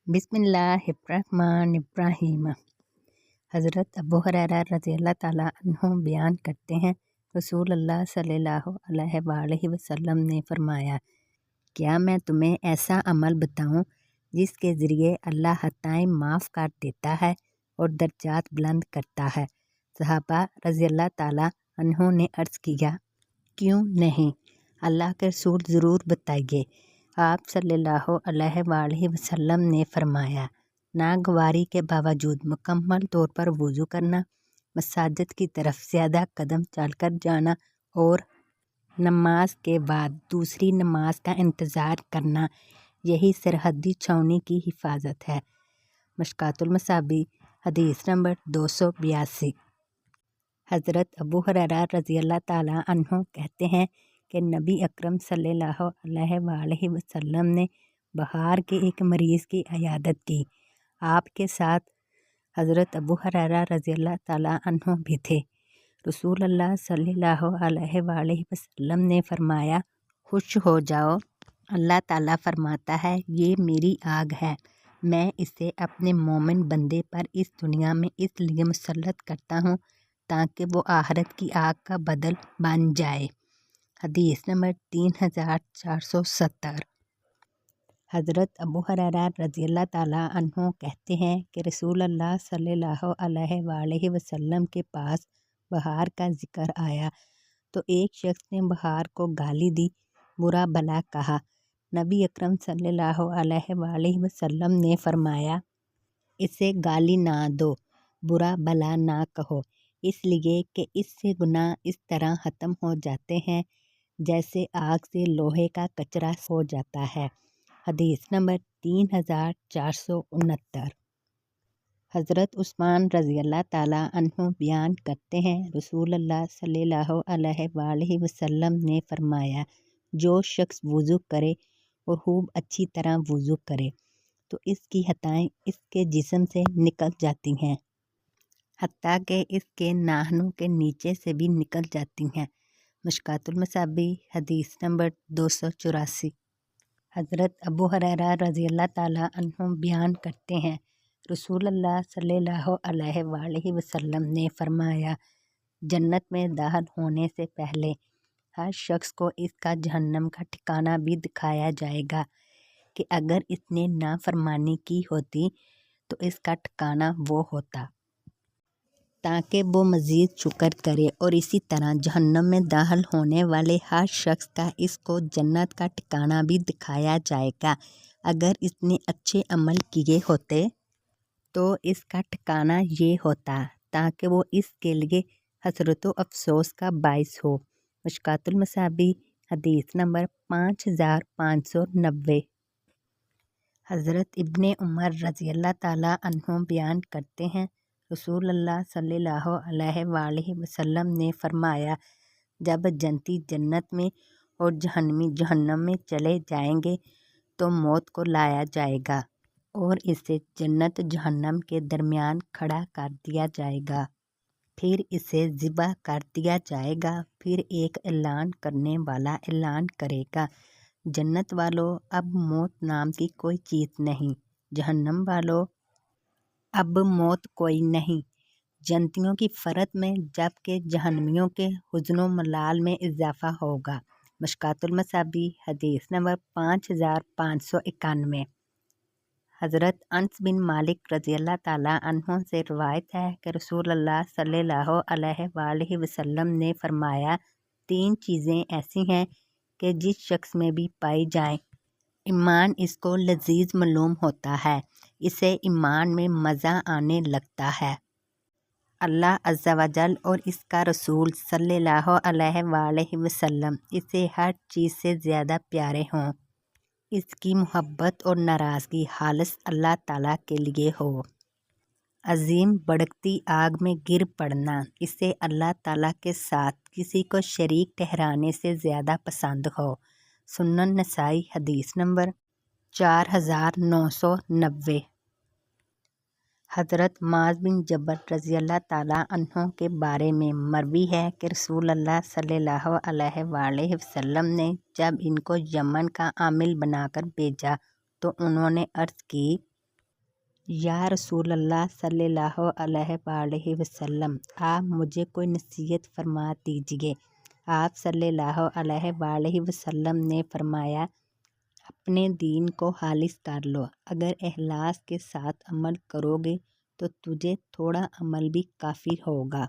बिस्मिल्लाहिर्रहमानिर्रहीम। हज़रत अबू हुरैरा रज़ियल्लाहु ताला अन्हु बयान करते हैं, रसूलुल्लाह सल्लल्लाहु अलैहि वसल्लम ने फरमाया, क्या मैं तुम्हें ऐसा अमल बताऊं जिसके ज़रिए अल्लाह खताएं माफ़ कर देता है और दर्जात बुलंद करता है। सहाबा रज़ियल्लाहु ताला अन्हु ने अर्ज़ किया, क्यों नहीं, अल्लाह के रसूल ज़रूर बताइए। आप सल्लल्लाहु अलैहि वसल्लम ने फरमाया, नागवारी के बावजूद मुकम्मल तौर पर वुज़ू करना, मसाजिद की तरफ ज़्यादा कदम चलकर जाना और नमाज के बाद दूसरी नमाज का इंतज़ार करना, यही सरहदी छावनी की हिफाजत है। मशकातुल मसाबी हदीस नंबर 282। हज़रत अबू हुरैरा रज़ियल्लाहु ताला अन्हु कहते हैं कि नबी अकरम सल्लल्लाहु अलैहि वसल्लम ने बहार के एक मरीज़ की इयादत की। आपके साथ हज़रत अबू हुरैरा रज़ियल्लाहु ताला अन्हु भी थे। रसूलुल्लाह सल्लल्लाहु अलैहि वसल्लम ने फरमाया, खुश हो जाओ, अल्लाह ताला फरमाता है, ये मेरी आग है, मैं इसे अपने मोमिन बंदे पर इस दुनिया में इसलिए मुसल्लत करता हूँ ताकि वो आखिरत की आग का बदल बन जाए। हदीस नंबर 3470। हज़रत अबू हुरैरा रज़ियल्लाहु ताला अन्हु कहते हैं कि रसूलुल्लाह सल्लल्लाहु अलैहि वसल्लम के पास बहार का जिक्र आया तो एक शख्स ने बहार को गाली दी, बुरा भला कहा। नबी अकरम सल्लल्लाहु अलैहि वसल्लम ने फरमाया, इसे गाली ना दो, बुरा भला ना कहो, इसलिए कि इससे गुनाह इस तरह ख़त्म हो जाते हैं जैसे आग से लोहे का कचरा हो जाता है। हदीस नंबर 3469। हज़रत उस्मान रज़ियल्लाहु ताला अन्हु बयान करते हैं, रसूलुल्लाह सल्लल्लाहु अलैहि वसल्लम ने फरमाया, जो शख्स वुज़ू करे और खूब अच्छी तरह वुज़ू करे तो इसकी खताएं इसके जिस्म से निकल जाती हैं, हत्ता कि इसके नाखूनों के नीचे से भी निकल जाती हैं। मशकातुल मसाबी हदीस नंबर 284। हज़रत अबू हुरैरा रज़ियल्लाहु ताला अन्हु बयान करते हैं, रसूलुल्लाह सल्लल्लाहु अलैहि वसल्लम ने फरमाया, जन्नत में दाखिल होने से पहले हर शख्स को इसका जहन्नम का ठिकाना भी दिखाया जाएगा कि अगर इसने नाफरमानी की होती तो इसका ठिकाना वो होता, ताकि वो मज़ीद शुक्र करे। और इसी तरह जहन्नम में दाखिल होने वाले हर शख्स का इसको जन्नत का ठिकाना भी दिखाया जाएगा। अगर इसने अच्छे अमल किए होते तो इसका ठिकाना ये होता, ताकि वो इसके लिए हसरत व अफसोस का बाइस हो। मशकातुल मसाबी हदीस नंबर 5590। हज़रत इब्ने उमर रज़ियल्लाहु ताला अन्हु बयान करते हैं, रसूलुल्लाह सल्लल्लाहु अलैहि वसल्लम ने फरमाया, जब जन्नती जन्नत में और जहन्नमी जहन्नम में चले जाएंगे तो मौत को लाया जाएगा और इसे जन्नत जहन्नम के दरमियान खड़ा कर दिया जाएगा, फिर इसे ज़िबा कर दिया जाएगा। फिर एक ऐलान करने वाला ऐलान करेगा, जन्नत वालों, अब मौत नाम की कोई चीज़ नहीं, जहन्नम वालों, अब मौत कोई नहीं। जन्नतियों की फ़रत में जबकि जहन्नमियों के हुज़्न व मलाल में इजाफ़ा होगा। मशकातुल मसाबी हदीस नंबर 5591। हज़रत अनस बिन मालिक रज़ियल्लाहु ताला अन्हु से रवायत है कि रसूलुल्लाह सल्लल्लाहु अलैहि वसल्लम ने फरमाया, 3 चीज़ें ऐसी हैं कि जिस शख्स में भी पाई जाएं, ईमान इसको लजीज मालूम होता है, इसे ईमान में मज़ा आने लगता है, अल्लाह अज़्ज़ा वजल और इसका रसूल सल्लल्लाहु अलैहि वसल्लम इसे हर चीज़ से ज़्यादा प्यारे हों, इसकी मोहब्बत और नाराज़गी खालिस अल्लाह ताला के लिए हो, अजीम भड़कती आग में गिर पड़ना इसे अल्लाह ताला के साथ किसी को शरीक ठहराने से ज़्यादा पसंद हो। सुनन नसाई हदीस नंबर 4990। हज़रत माज़ बिन जबल रज़ियल्लाहु ताला अन्हु के बारे में मरवी है कि रसूलुल्लाह सल्लल्लाहु अलैहि वसल्लम ने जब इनको यमन का आमिल बनाकर भेजा तो उन्होंने अर्ज़ की, یا رسول اللہ صلی اللہ علیہ وآلہ وسلم، آپ مجھے کوئی نصیحت فرما دیجیے۔ آپ صلی اللہ علیہ وآلہ وسلم نے فرمایا، اپنے دین کو خالص کر لو۔ اگر اخلاص کے ساتھ عمل کرو گے تو تجھے تھوڑا عمل بھی کافی ہوگا۔